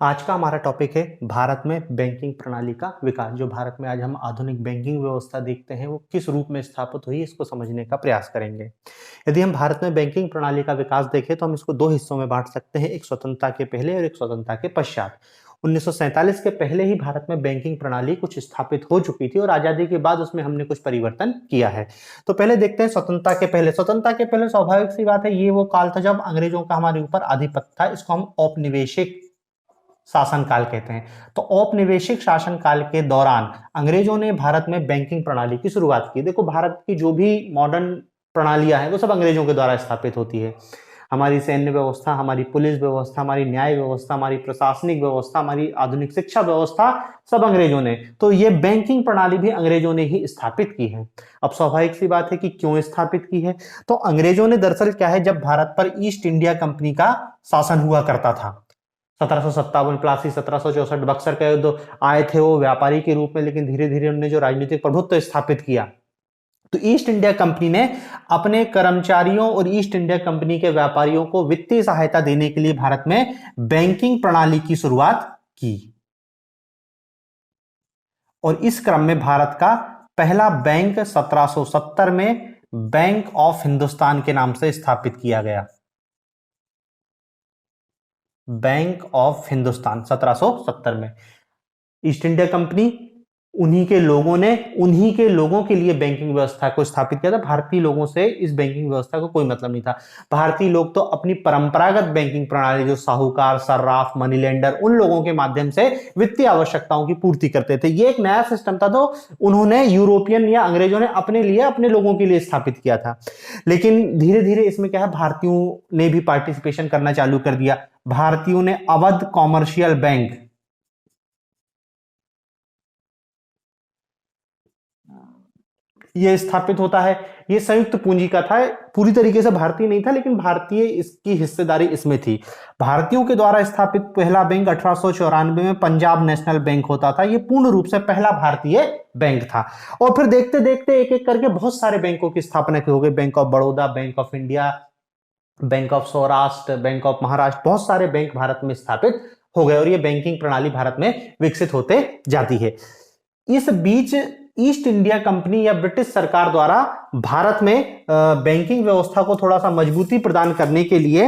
आज का हमारा टॉपिक है भारत में बैंकिंग प्रणाली का विकास। जो भारत में आज हम आधुनिक बैंकिंग व्यवस्था देखते हैं वो किस रूप में स्थापित हुई, इसको समझने का प्रयास करेंगे। यदि हम भारत में बैंकिंग प्रणाली का विकास देखें तो हम इसको दो हिस्सों में बांट सकते हैं, एक स्वतंत्रता के पहले और एक स्वतंत्रता के पश्चात। 1947 के पहले ही भारत में बैंकिंग प्रणाली कुछ स्थापित हो चुकी थी और आजादी के बाद उसमें हमने कुछ परिवर्तन किया है। तो पहले देखते हैं स्वतंत्रता के पहले। स्वतंत्रता के पहले स्वाभाविक सी बात है, ये वो काल था जब अंग्रेजों का हमारे ऊपर आधिपत्य था। इसको हम औपनिवेशिक शासनकाल कहते हैं। तो औपनिवेशिक शासनकाल के दौरान अंग्रेजों ने भारत में बैंकिंग प्रणाली की शुरुआत की। देखो, भारत की जो भी मॉडर्न प्रणालियां हैं वो सब अंग्रेजों के द्वारा स्थापित होती है। हमारी सैन्य व्यवस्था, हमारी पुलिस व्यवस्था, हमारी न्याय व्यवस्था, हमारी प्रशासनिक व्यवस्था, हमारी आधुनिक शिक्षा व्यवस्था, सब अंग्रेजों ने। तो ये बैंकिंग प्रणाली भी अंग्रेजों ने ही स्थापित की है। अब स्वाभाविक सी बात है कि क्यों स्थापित की है। तो अंग्रेजों ने दरअसल क्या है, जब भारत पर ईस्ट इंडिया कंपनी का शासन हुआ करता था 1757 प्लासी 1764 बक्सर का युद्ध, आए थे वो व्यापारी के रूप में, लेकिन धीरे धीरे उन्होंने जो राजनीतिक प्रभुत्व स्थापित किया तो ईस्ट इंडिया कंपनी ने अपने कर्मचारियों और ईस्ट इंडिया कंपनी के व्यापारियों को वित्तीय सहायता देने के लिए भारत में बैंकिंग प्रणाली की शुरुआत की। और इस क्रम में भारत का पहला बैंक 1770 में बैंक ऑफ हिंदुस्तान के नाम से स्थापित किया गया। बैंक ऑफ हिंदुस्तान 1770 में। ईस्ट इंडिया कंपनी उन्हीं के लोगों के लिए बैंकिंग व्यवस्था को स्थापित किया था। भारतीय लोगों से इस बैंकिंग व्यवस्था को कोई मतलब नहीं था। भारतीय लोग तो अपनी परंपरागत बैंकिंग प्रणाली, जो साहूकार, सर्राफ, मनी लेंडर, उन लोगों के माध्यम से वित्तीय आवश्यकताओं की पूर्ति करते थे। ये एक नया सिस्टम था, तो उन्होंने यूरोपियन या अंग्रेजों ने अपने लिए, अपने लोगों के लिए स्थापित किया था। लेकिन धीरे धीरे इसमें क्या है, भारतीयों ने भी पार्टिसिपेशन करना चालू कर दिया। भारतीयों ने अवध कॉमर्शियल बैंक, ये स्थापित होता है। ये संयुक्त पूंजी का था, पूरी तरीके से भारतीय नहीं था, लेकिन भारतीय इसकी हिस्सेदारी इसमें थी। भारतीयों के द्वारा स्थापित पहला बैंक 1894 में पंजाब नेशनल बैंक होता था। ये पूर्ण रूप से पहला भारतीय बैंक था। और फिर देखते देखते एक एक करके बहुत सारे बैंकों की स्थापना हो गई। Bank of Baroda, bank of India, bank of Saurashtra, bank of Maharashtra, बहुत सारे बैंक भारत में स्थापित हो गए और ये बैंकिंग प्रणाली भारत में विकसित होते जाती है। इस बीच ईस्ट इंडिया कंपनी या ब्रिटिश सरकार द्वारा भारत में बैंकिंग व्यवस्था को थोड़ा सा मजबूती प्रदान करने के लिए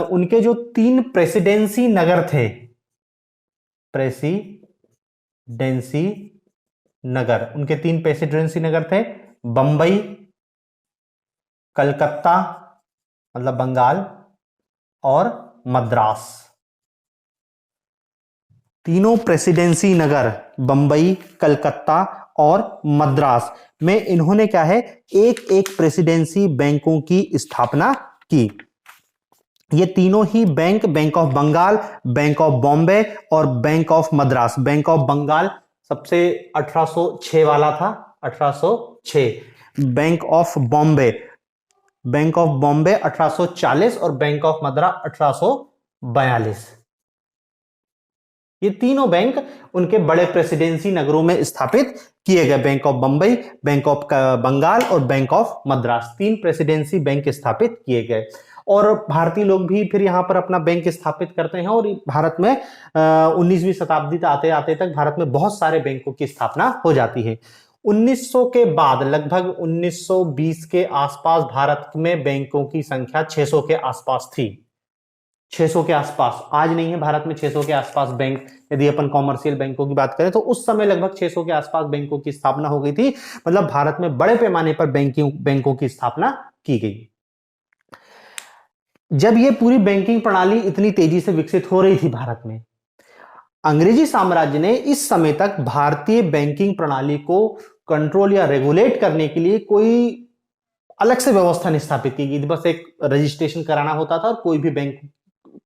उनके जो 3 प्रेसिडेंसी नगर थे, प्रेसिडेंसी नगर, उनके 3 प्रेसिडेंसी नगर थे, बंबई, कलकत्ता मतलब बंगाल, और मद्रास। तीनों प्रेसिडेंसी नगर बंबई, कलकत्ता और मद्रास में इन्होंने क्या है, एक एक प्रेसिडेंसी बैंकों की स्थापना की। ये तीनों ही bank, bank of Bengal, bank of Bombay और bank of Madras. Bank of Bengal सबसे 1806 वाला था, 1806। बैंक ऑफ बॉम्बे 1840 और बैंक ऑफ मद्रास 1842। ये तीनों बैंक उनके बड़े प्रेसिडेंसी नगरों में स्थापित किए गए। Bank of Bambai, bank of Bengal और bank of Madras, 3 presidency bank स्थापित किए गए। और भारतीय लोग भी फिर यहां पर अपना बैंक स्थापित करते हैं और भारत में 19वीं शताब्दी आते आते तक भारत में बहुत सारे बैंकों की स्थापना हो जाती है। 1900 के बाद लगभग 1920 के आसपास भारत में बैंकों की संख्या 600 के आसपास थी। 600 के आसपास, आज नहीं है भारत में 600 के आसपास बैंक। यदि अपन कॉमर्शियल बैंकों की बात करें तो उस समय लगभग 600 के आसपास बैंकों की स्थापना हो गई थी। मतलब भारत में बड़े पैमाने पर बैंकों की स्थापना की गई। जब ये पूरी बैंकिंग प्रणाली इतनी तेजी से विकसित हो रही थी भारत में, अंग्रेजी साम्राज्य ने इस समय तक भारतीय बैंकिंग प्रणाली को कंट्रोल या रेगुलेट करने के लिए कोई अलग से व्यवस्था नहीं स्थापित की गई थी। बस एक रजिस्ट्रेशन कराना होता था और कोई भी बैंक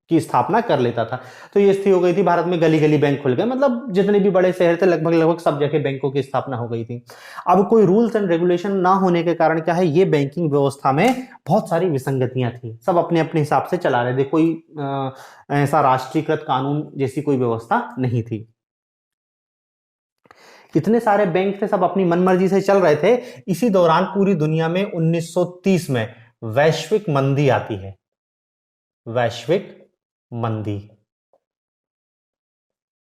की स्थापना कर लेता था। तो ये स्थिति हो गई थी, भारत में गली गली बैंक खुल गए। मतलब जितने भी बड़े शहर थे लगभग लगभग सब जगह बैंकों की स्थापना हो गई थी। अब कोई रूल्स एंड रेगुलेशन ना होने के कारण क्या है, ये बैंकिंग व्यवस्था में बहुत सारी विसंगतियां थी। सब अपने अपने हिसाब से चला रहे थे, कोई ऐसा राष्ट्रीयकृत कानून जैसी कोई व्यवस्था नहीं थी। इतने सारे बैंक थे, सब अपनी मनमर्जी से चल रहे थे। इसी दौरान पूरी दुनिया में 1930 में वैश्विक मंदी आती है। वैश्विक मंदी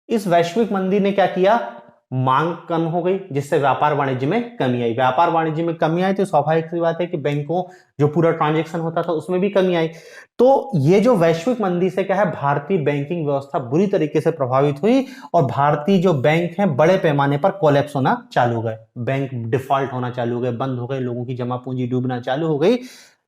इस वैश्विक मंदी ने क्या किया, मांग कम हो गई, जिससे व्यापार वाणिज्य में कमी आई। व्यापार वाणिज्य में कमी आई तो स्वाभाविक सी बात है कि बैंकों जो पूरा ट्रांजैक्शन होता था उसमें भी कमी आई। तो ये जो वैश्विक मंदी से क्या है, भारतीय बैंकिंग व्यवस्था बुरी तरीके से प्रभावित हुई और भारतीय जो बैंक हैं बड़े पैमाने पर कोलैप्स होना चालू हो गए, बैंक डिफॉल्ट होना चालू हो गए, बंद हो गए, लोगों की जमा पूंजी डूबना चालू हो गई।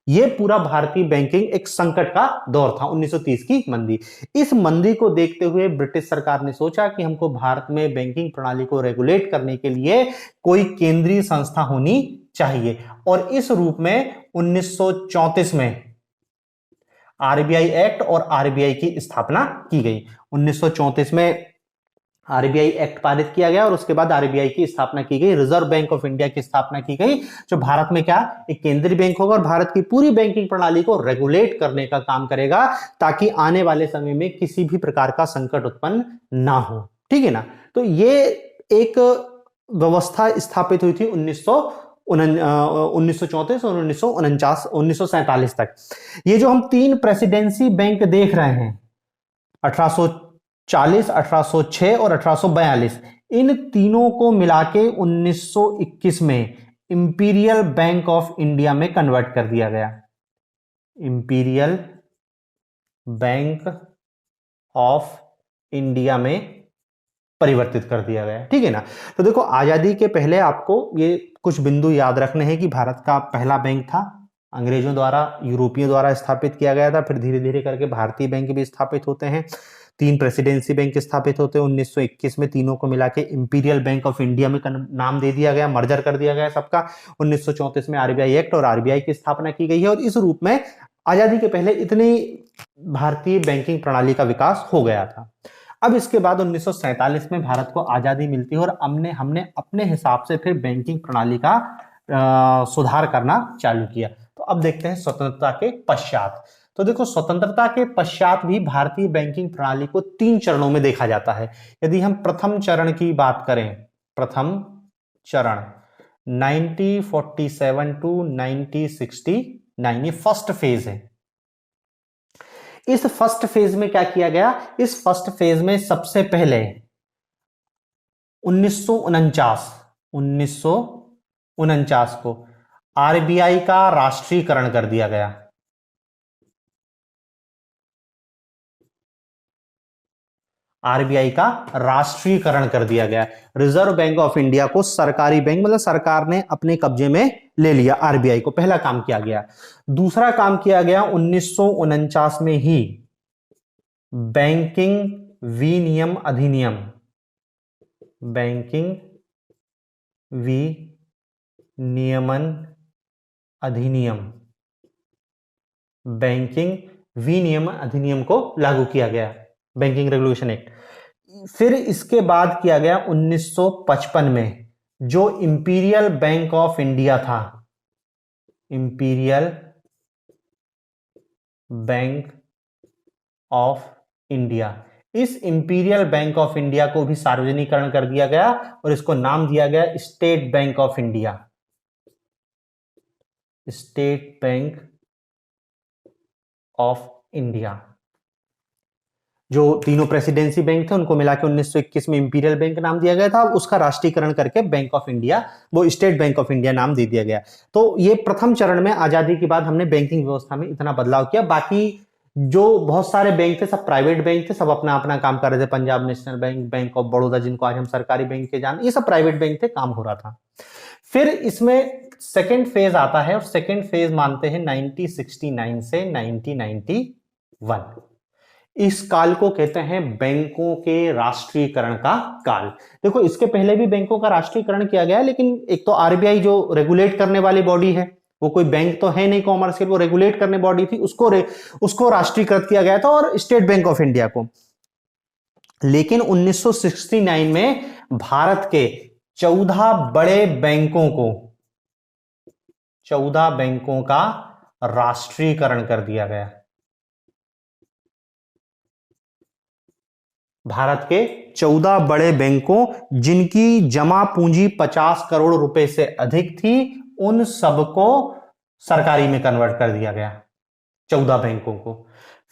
ये पूरा भारतीय बैंकिंग एक संकट का दौर था, 1930 की मंदी। इस मंदी को देखते हुए ब्रिटिश सरकार ने सोचा कि हमको भारत में बैंकिंग प्रणाली को रेगुलेट करने के लिए कोई केंद्रीय संस्था होनी चाहिए, और इस रूप में 1934 में आरबीआई एक्ट और आरबीआई की स्थापना की गई। 1934 में आरबीआई एक्ट पारित किया गया और उसके बाद आरबीआई की स्थापना की गई, रिजर्व बैंक ऑफ इंडिया की स्थापना की गई, जो भारत में क्या एक केंद्रीय बैंक होगा और भारत की पूरी बैंकिंग प्रणाली को रेगुलेट करने का काम करेगा, ताकि आने वाले समय में किसी भी प्रकार का संकट उत्पन्न ना हो। ठीक है ना। तो ये एक व्यवस्था स्थापित हुई थी 1934 और 1947 तक। ये जो हम तीन प्रेसिडेंसी बैंक देख रहे हैं, 1840, 1806 और 1842, इन तीनों को मिलाके 1921 में इंपीरियल बैंक ऑफ इंडिया में कन्वर्ट कर दिया गया। इंपीरियल बैंक ऑफ इंडिया में परिवर्तित कर दिया गया। ठीक है ना। तो देखो, आजादी के पहले आपको ये कुछ बिंदु याद रखने हैं कि भारत का पहला बैंक था अंग्रेजों द्वारा, यूरोपियों द्वारा स्थापित किया गया था, फिर धीरे धीरे करके भारतीय बैंक भी स्थापित होते हैं, तीन प्रेसिडेंसी बैंक स्थापित होते हैं। 1921 में तीनों को मिला के इंपीरियल बैंक ऑफ इंडिया में नाम दे दिया गया, मर्जर कर दिया गया सबका। 1934 में आरबीआई एक्ट और आरबीआई की स्थापना की गई है, और इस रूप में आजादी के पहले इतनी भारतीय बैंकिंग प्रणाली का विकास हो गया था। अब इसके बाद 1947 में भारत को आजादी मिलती है और हमने अपने हिसाब से फिर बैंकिंग प्रणाली का सुधार करना चालू किया। तो अब देखते हैं स्वतंत्रता के पश्चात। तो देखो, स्वतंत्रता के पश्चात भी भारतीय बैंकिंग प्रणाली को तीन चरणों में देखा जाता है। यदि हम प्रथम चरण की बात करें, प्रथम चरण 1947 टू 1969, ये फर्स्ट फेज है। इस फर्स्ट फेज में क्या किया गया, इस फर्स्ट फेज में सबसे पहले 1949 को आरबीआई का राष्ट्रीयकरण कर दिया गया। आरबीआई का राष्ट्रीयकरण कर दिया गया। रिजर्व बैंक ऑफ इंडिया को सरकारी बैंक, मतलब सरकार ने अपने कब्जे में ले लिया आरबीआई को, पहला काम किया गया। दूसरा काम किया गया 1949 में ही बैंकिंग विनियम अधिनियम, बैंकिंग विनियमन अधिनियम, बैंकिंग विनियम अधिनियम को लागू किया गया, बैंकिंग रेगुलेशन एक्ट। फिर इसके बाद किया गया 1955 में जो इंपीरियल बैंक ऑफ इंडिया था, इंपीरियल बैंक ऑफ इंडिया, इस इंपीरियल बैंक ऑफ इंडिया को भी सार्वजनिकरण कर दिया गया और इसको नाम दिया गया state bank of India, state bank of India. जो तीनों प्रेसिडेंसी बैंक थे उनको मिलाकर 1921 में इंपीरियल बैंक नाम दिया गया था, उसका राष्ट्रीयकरण करके बैंक ऑफ इंडिया, वो स्टेट बैंक ऑफ इंडिया नाम दे दिया गया। तो ये प्रथम चरण में आजादी के बाद हमने बैंकिंग व्यवस्था में इतना बदलाव किया। बाकी जो बहुत सारे बैंक थे सब प्राइवेट बैंक थे, सब अपना अपना काम कर रहे थे। Punjab national bank, bank of Baroda, जिनको आज हम सरकारी बैंक के जान, ये सब प्राइवेट बैंक थे, काम हो रहा था। फिर इसमें सेकेंड फेज आता है और सेकेंड फेज मानते हैं 1969 से 1991। इस काल को कहते हैं बैंकों के राष्ट्रीयकरण का काल। देखो, इसके पहले भी बैंकों का राष्ट्रीयकरण किया गया, लेकिन एक तो आरबीआई जो रेगुलेट करने वाली बॉडी है, वो कोई बैंक तो है नहीं कॉमर्शियल, वो रेगुलेट करने बॉडी थी, उसको राष्ट्रीयकृत किया गया था, और स्टेट बैंक ऑफ इंडिया को। लेकिन 1969 में भारत के 14 बड़े बैंकों को, 14 बैंकों का राष्ट्रीयकरण कर दिया गया। भारत के 14 बड़े बैंकों जिनकी जमा पूंजी 50 करोड़ रुपए से अधिक थी, उन सबको सरकारी में कन्वर्ट कर दिया गया, 14 बैंकों को।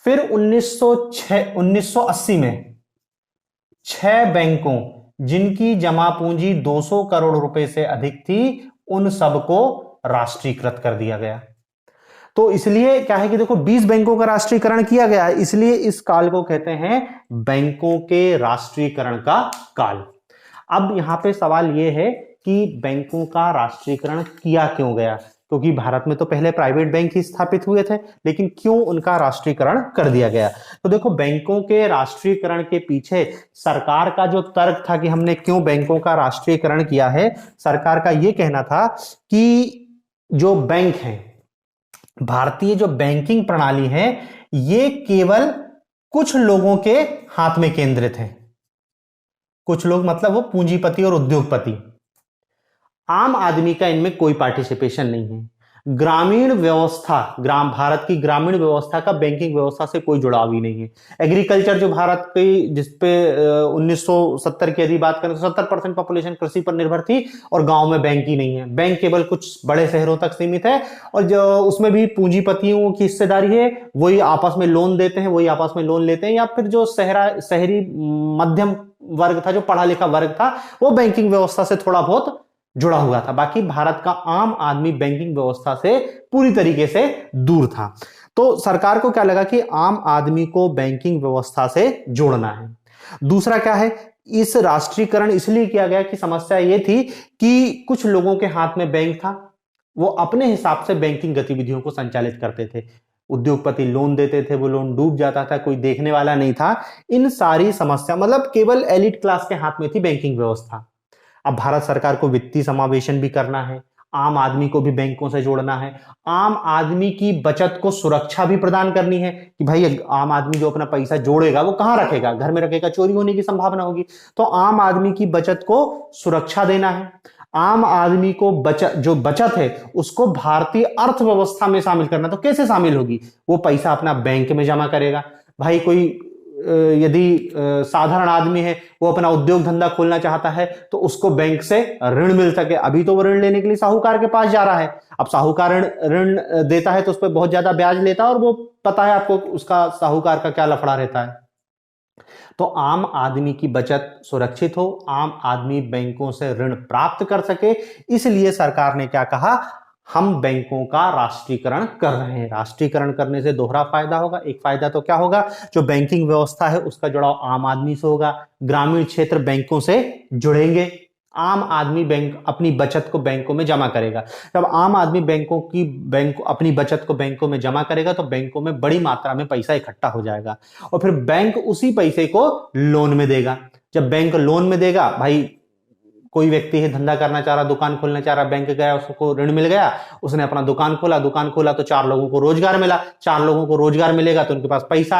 फिर 1980 में 6 बैंकों जिनकी जमा पूंजी 200 करोड़ रुपए से अधिक थी, उन सबको राष्ट्रीयकृत कर दिया गया। तो इसलिए क्या है कि देखो 20 बैंकों का राष्ट्रीयकरण किया गया है, इसलिए इस काल को कहते हैं बैंकों के राष्ट्रीयकरण का काल। अब यहां पे सवाल यह है कि बैंकों का राष्ट्रीयकरण किया क्यों गया, क्योंकि भारत में तो पहले प्राइवेट बैंक ही स्थापित हुए थे, लेकिन क्यों उनका राष्ट्रीयकरण कर दिया गया। तो देखो बैंकों के राष्ट्रीयकरण के पीछे सरकार का जो तर्क था कि हमने क्यों बैंकों का राष्ट्रीयकरण किया है, सरकार का यह कहना था कि जो बैंक हैं, भारतीय जो बैंकिंग प्रणाली है, ये केवल कुछ लोगों के हाथ में केंद्रित है। कुछ लोग मतलब वो पूंजीपति और उद्योगपति, आम आदमी का इनमें कोई पार्टिसिपेशन नहीं है। ग्रामीण व्यवस्था, भारत की ग्रामीण व्यवस्था का बैंकिंग व्यवस्था से कोई जुड़ाव ही नहीं है। एग्रीकल्चर जो भारत की, जिसपे 1970 की यदि बात करें तो 70% पॉपुलेशन कृषि पर निर्भर थी, और गांव में बैंक ही नहीं है। बैंक केवल कुछ बड़े शहरों तक सीमित है, और जो उसमें भी पूंजीपतियों की हिस्सेदारी है, वही आपस में लोन देते हैं, वही आपस में लोन लेते हैं, या फिर जो शहरी मध्यम वर्ग था, जो पढ़ा लिखा वर्ग था, वो बैंकिंग व्यवस्था से थोड़ा बहुत जुड़ा हुआ था। बाकी भारत का आम आदमी बैंकिंग व्यवस्था से पूरी तरीके से दूर था। तो सरकार को क्या लगा कि आम आदमी को बैंकिंग व्यवस्था से जोड़ना है। दूसरा क्या है, इस राष्ट्रीयकरण इसलिए किया गया कि समस्या यह थी कि कुछ लोगों के हाथ में बैंक था, वो अपने हिसाब से बैंकिंग गतिविधियों को संचालित करते थे। उद्योगपति लोन देते थे, वो लोन डूब जाता था, कोई देखने वाला नहीं था। इन सारी समस्या, मतलब केवल एलिट क्लास के हाथ में थी बैंकिंग व्यवस्था। अब भारत सरकार को वित्तीय समावेशन भी करना है, आम आदमी को भी बैंकों से जोड़ना है, आम आदमी की बचत को सुरक्षा भी प्रदान करनी है कि भाई आम आदमी जो अपना पैसा जोड़ेगा वो कहां रखेगा, घर में रखेगा, चोरी होने की संभावना होगी। तो आम आदमी की बचत को सुरक्षा देना है। आम आदमी को जो बचत है उसको भारतीय अर्थव्यवस्था में शामिल करना। तो कैसे शामिल होगी, वो पैसा अपना बैंक में जमा करेगा। भाई कोई यदि साधारण आदमी है, वो अपना उद्योग धंधा खोलना चाहता है, तो उसको बैंक से ऋण मिल सके। अभी तो वो ऋण लेने के लिए साहूकार के पास जा रहा है। अब साहूकार ऋण देता है तो उस पर बहुत ज्यादा ब्याज लेता है, और वो पता है आपको उसका साहूकार का क्या लफड़ा रहता है। तो आम आदमी की बचत सुरक्षित हो, आम आदमी बैंकों से ऋण प्राप्त कर सके, इसलिए सरकार ने क्या कहा, हम बैंकों का राष्ट्रीयकरण कर रहे हैं। राष्ट्रीयकरण करने से दोहरा फायदा होगा। एक फायदा तो क्या होगा, जो बैंकिंग व्यवस्था है उसका जुड़ाव आम आदमी से होगा, ग्रामीण क्षेत्र बैंकों से जुड़ेंगे, आम आदमी बैंक अपनी बचत को बैंकों में जमा करेगा। जब आम आदमी अपनी बचत को बैंकों में जमा करेगा तो बैंकों में बड़ी मात्रा में पैसा इकट्ठा हो जाएगा, और फिर बैंक उसी पैसे को लोन में देगा। जब बैंक लोन में देगा, भाई कोई व्यक्ति है धंधा करना चाह रहा, दुकान खोलना चाह रहा, बैंक गया, उसको ऋण मिल गया, उसने अपना दुकान खोला तो 4 लोगों को रोजगार मिला। 4 लोगों को रोजगार मिलेगा तो उनके पास पैसा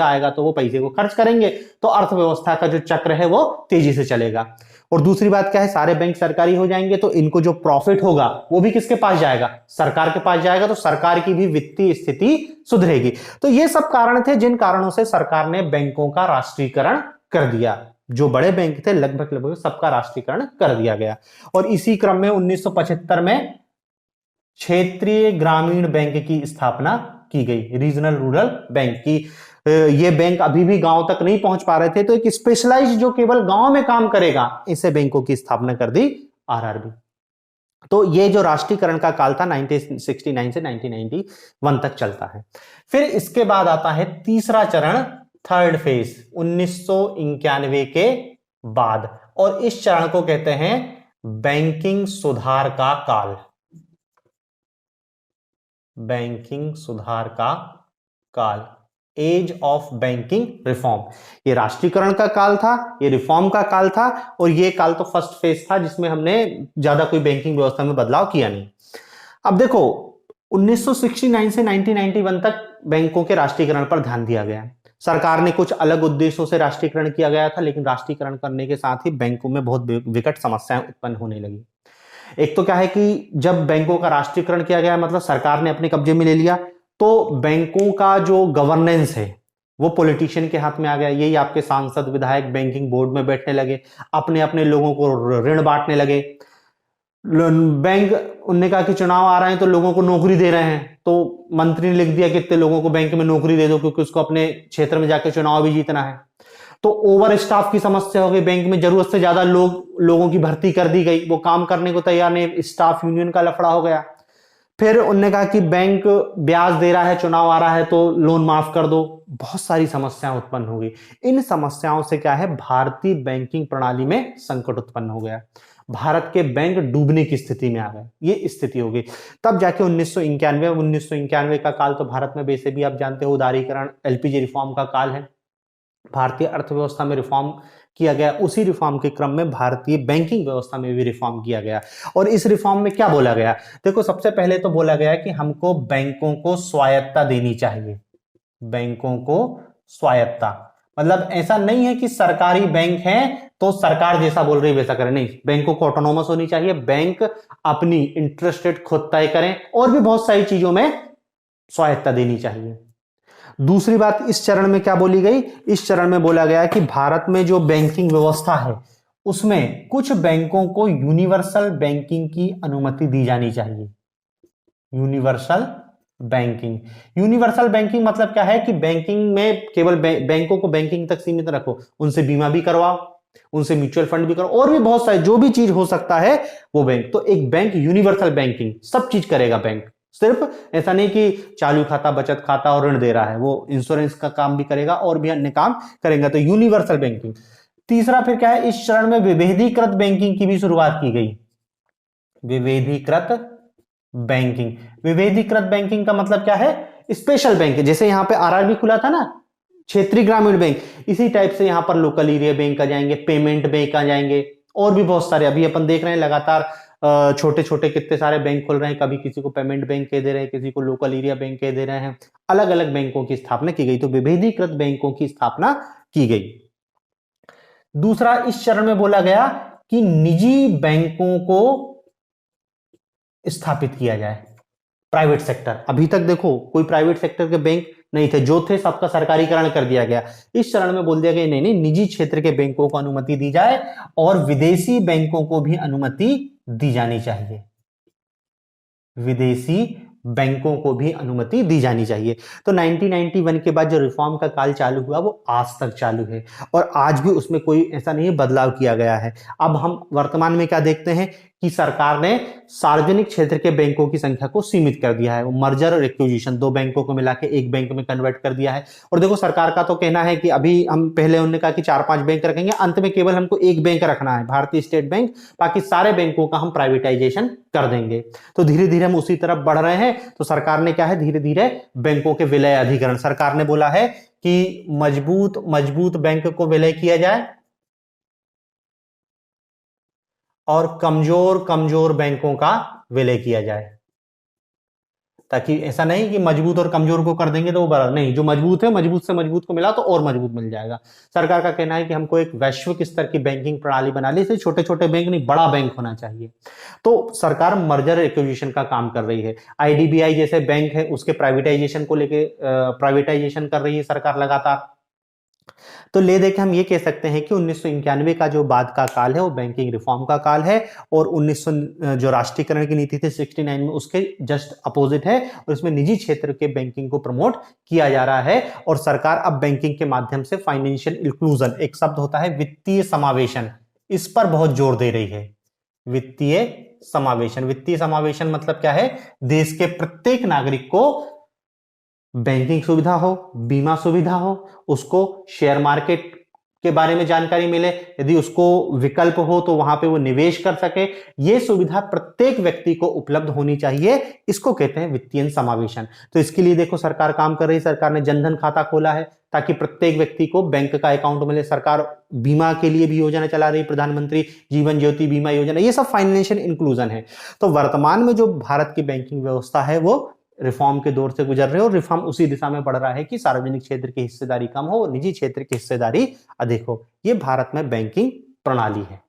आएगा तो वो पैसे को खर्च करेंगे, तो अर्थव्यवस्था का जो चक्र है वो तेजी से चलेगा। और दूसरी बात क्या है, सारे बैंक सरकारी हो जाएंगे तो इनको जो प्रॉफिट होगा वो भी किसके पास जाएगा, सरकार के पास जाएगा। तो सरकार की भी वित्तीय स्थिति सुधरेगी। तो ये सब कारण थे जिन कारणों से सरकार ने बैंकों का राष्ट्रीयकरण कर दिया। जो बड़े बैंक थे लगभग सबका राष्ट्रीयकरण कर दिया गया। और इसी क्रम में 1975 में क्षेत्रीय ग्रामीण बैंक की स्थापना की गई, रीजनल रूरल बैंक की। ये बैंक अभी भी गांव तक नहीं पहुंच पा रहे थे, तो एक स्पेशलाइज जो केवल गांव में काम करेगा, ऐसे बैंकों की स्थापना कर दी आरआरबी। तो ये जो राष्ट्रीयकरण का काल था 1969 से 1991 तक चलता है। फिर इसके बाद आता है तीसरा चरण, थर्ड फेज, 1991 के बाद, और इस चरण को कहते हैं बैंकिंग सुधार का काल। बैंकिंग सुधार का काल, एज ऑफ बैंकिंग रिफॉर्म। ये राष्ट्रीयकरण का काल था, ये रिफॉर्म का काल था, और ये काल तो फर्स्ट फेज था जिसमें हमने ज्यादा कोई बैंकिंग व्यवस्था में बदलाव किया नहीं। अब देखो 1969 से 1991 तक बैंकों के राष्ट्रीयकरण पर ध्यान दिया गया। सरकार ने कुछ अलग उद्देश्यों से राष्ट्रीयकरण किया गया था, लेकिन राष्ट्रीयकरण करने के साथ ही बैंकों में बहुत विकट समस्याएं उत्पन्न होने लगी। एक तो क्या है कि जब बैंकों का राष्ट्रीयकरण किया गया, मतलब सरकार ने अपने कब्जे में ले लिया, तो बैंकों का जो गवर्नेंस है वो पॉलिटिशियन के हाथ में आ गया। यही आपके सांसद विधायक बैंकिंग बोर्ड में बैठने लगे, अपने अपने लोगों को ऋण बांटने लगे। बैंक, उनने कहा कि चुनाव आ रहे हैं तो लोगों को नौकरी दे रहे हैं, तो मंत्री ने लिख दिया कि इतने लोगों को बैंक में नौकरी दे दो, क्योंकि उसको अपने क्षेत्र में जाकर चुनाव भी जीतना है। तो ओवर स्टाफ की समस्या हो गई, बैंक में जरूरत से ज्यादा लोगों की भर्ती कर दी गई, वो काम करने को तैयार नहीं, स्टाफ यूनियन का लफड़ा हो गया। फिर उन्होंने कहा कि बैंक ब्याज दे रहा है, चुनाव आ रहा है तो लोन माफ कर दो, बहुत सारी समस्याएं उत्पन्न हो गई। इन समस्याओं से क्या है, भारतीय बैंकिंग प्रणाली में संकट उत्पन्न हो गया, भारत के बैंक डूबने की स्थिति में आ गए, ये स्थिति हो गई। तब जाके 1991 का काल तो भारत में वैसे भी आप जानते हो उदारीकरण, एलपीजी रिफॉर्म का काल है, भारतीय अर्थव्यवस्था में रिफॉर्म किया गया। उसी रिफॉर्म के क्रम में भारतीय बैंकिंग व्यवस्था में भी रिफॉर्म किया गया। और इस रिफॉर्म में क्या बोला गया, देखो सबसे पहले तो बोला गया कि हमको बैंकों को स्वायत्तता देनी चाहिए, बैंकों को स्वायत्तता, मतलब ऐसा नहीं है कि सरकारी बैंक है तो सरकार जैसा बोल रही है वैसा करें, नहीं, बैंकों को ऑटोनोमस होनी चाहिए, बैंक अपनी इंटरेस्ट रेट खुद तय करें, और भी बहुत सारी चीजों में स्वायत्तता देनी चाहिए। दूसरी बात इस चरण में क्या बोली गई, इस चरण में बोला गया कि भारत में जो बैंकिंग व्यवस्था है उसमें कुछ बैंकों को यूनिवर्सल बैंकिंग की अनुमति दी जानी चाहिए। यूनिवर्सल बैंकिंग मतलब क्या है कि बैंकिंग में केवल बैंकों को बैंकिंग तक सीमित रखो, उनसे बीमा भी करवाओ, उनसे म्यूचुअल फंड भी करो, और भी बहुत सारे जो भी चीज हो सकता है वो बैंक, तो एक बैंक यूनिवर्सल बैंकिंग सब चीज करेगा बैंक, सिर्फ ऐसा नहीं कि चालू खाता, बचत खाता और ऋण दे रहा है, वो इंश्योरेंस का काम भी करेगा और भी अन्य काम करेगा, तो यूनिवर्सल बैंकिंग। तीसरा फिर क्या है, इस चरण में विभेदीकृत बैंकिंग की भी शुरुआत की गई। विभेदीकृत बैंकिंग का मतलब क्या है, स्पेशल बैंक, जैसे यहां पे आरआरबी खुला था ना, क्षेत्रीय ग्रामीण बैंक, इसी टाइप से यहां पर लोकल एरिया बैंक आ जाएंगे, पेमेंट बैंक आ जाएंगे, और भी बहुत सारे अभी अपन देख रहे हैं लगातार छोटे छोटे कितने सारे बैंक खुल रहे हैं, कभी किसी को पेमेंट बैंक कह दे रहे हैं, किसी को लोकल एरिया बैंक कह दे रहे हैं, अलग अलग बैंकों की स्थापना की गई, तो विभेदीकृत बैंकों की स्थापना की गई। दूसरा इस चरण में बोला गया कि निजी बैंकों को स्थापित किया जाए, प्राइवेट सेक्टर, अभी तक देखो कोई प्राइवेट सेक्टर के बैंक नहीं थे, जो थे सबका सरकारीकरण कर दिया गया। इस चरण में बोल दिया गया नहीं नहीं, निजी क्षेत्र के बैंकों को अनुमति दी जाए और विदेशी बैंकों को भी अनुमति दी जानी चाहिए, विदेशी बैंकों को भी अनुमति दी जानी चाहिए। तो 1991 के बाद जो रिफॉर्म का काल चालू हुआ वो आज तक चालू है, और आज भी उसमें कोई ऐसा नहीं है बदलाव किया गया है। अब हम वर्तमान में क्या देखते हैं कि सरकार ने सार्वजनिक क्षेत्र के बैंकों की संख्या को सीमित कर दिया है, वो मर्जर और एक्विजिशन, दो बैंकों को मिला के एक बैंक में कन्वर्ट कर दिया है। और देखो सरकार का तो कहना है कि अभी हम पहले उन्होंने कहा कि 4-5 बैंक रखेंगे, अंत में केवल हमको एक बैंक रखना है, भारतीय स्टेट बैंक, बाकी सारे बैंकों का हम प्राइवेटाइजेशन कर देंगे। तो धीरे धीरे हम उसी तरफ बढ़ रहे हैं। तो सरकार ने क्या है, धीरे धीरे बैंकों के विलय अधिकरण, सरकार ने बोला है कि मजबूत बैंक को विलय किया जाए और कमजोर बैंकों का विलय किया जाए, ताकि ऐसा नहीं कि मजबूत और कमजोर को कर देंगे तो वो बराबर नहीं, जो मजबूत है मजबूत से मजबूत को मिला तो और मजबूत मिल जाएगा। सरकार का कहना है कि हमको एक वैश्विक स्तर की बैंकिंग प्रणाली बना ली, सिर्फ छोटे छोटे बैंक नहीं, बड़ा बैंक होना चाहिए। तो सरकार मर्जर एक्विजिशन का काम कर रही है, आईडीबीआई जैसे बैंक है उसके प्राइवेटाइजेशन को लेके प्राइवेटाइजेशन कर रही है सरकार लगातार। तो ले देखे हम ये कह सकते हैं कि 1991 का जो बाद का काल है वो बैंकिंग रिफॉर्म का काल है, और 1900 जो राष्ट्रीयकरण की नीति थी 69 में उसके जस्ट अपोजिट है, और इसमें निजी क्षेत्र के बैंकिंग को प्रमोट किया जा रहा है। और सरकार अब बैंकिंग के माध्यम से फाइनेंशियल इंक्लूजन, एक शब्द होता है वित्तीय समावेशन, इस पर बहुत जोर दे रही है। वित्तीय समावेशन मतलब क्या है, देश के प्रत्येक नागरिक को बैंकिंग सुविधा हो, बीमा सुविधा हो, उसको शेयर मार्केट के बारे में जानकारी मिले, यदि उसको विकल्प हो तो वहां पे वो निवेश कर सके, ये सुविधा प्रत्येक व्यक्ति को उपलब्ध होनी चाहिए, इसको कहते हैं वित्तीय समावेशन। तो इसके लिए देखो सरकार काम कर रही है, सरकार ने जनधन खाता खोला है ताकि प्रत्येक व्यक्ति को बैंक का अकाउंट मिले। सरकार बीमा के लिए भी योजना चला रही है, प्रधानमंत्री जीवन ज्योति बीमा योजना, ये सब फाइनेंशियल इंक्लूजन है। तो वर्तमान में जो भारत की बैंकिंग व्यवस्था है वो रिफॉर्म के दौर से गुजर रहे हो, और रिफॉर्म उसी दिशा में बढ़ रहा है कि सार्वजनिक क्षेत्र की हिस्सेदारी कम हो, निजी क्षेत्र की हिस्सेदारी अधिक हो। ये भारत में बैंकिंग प्रणाली है।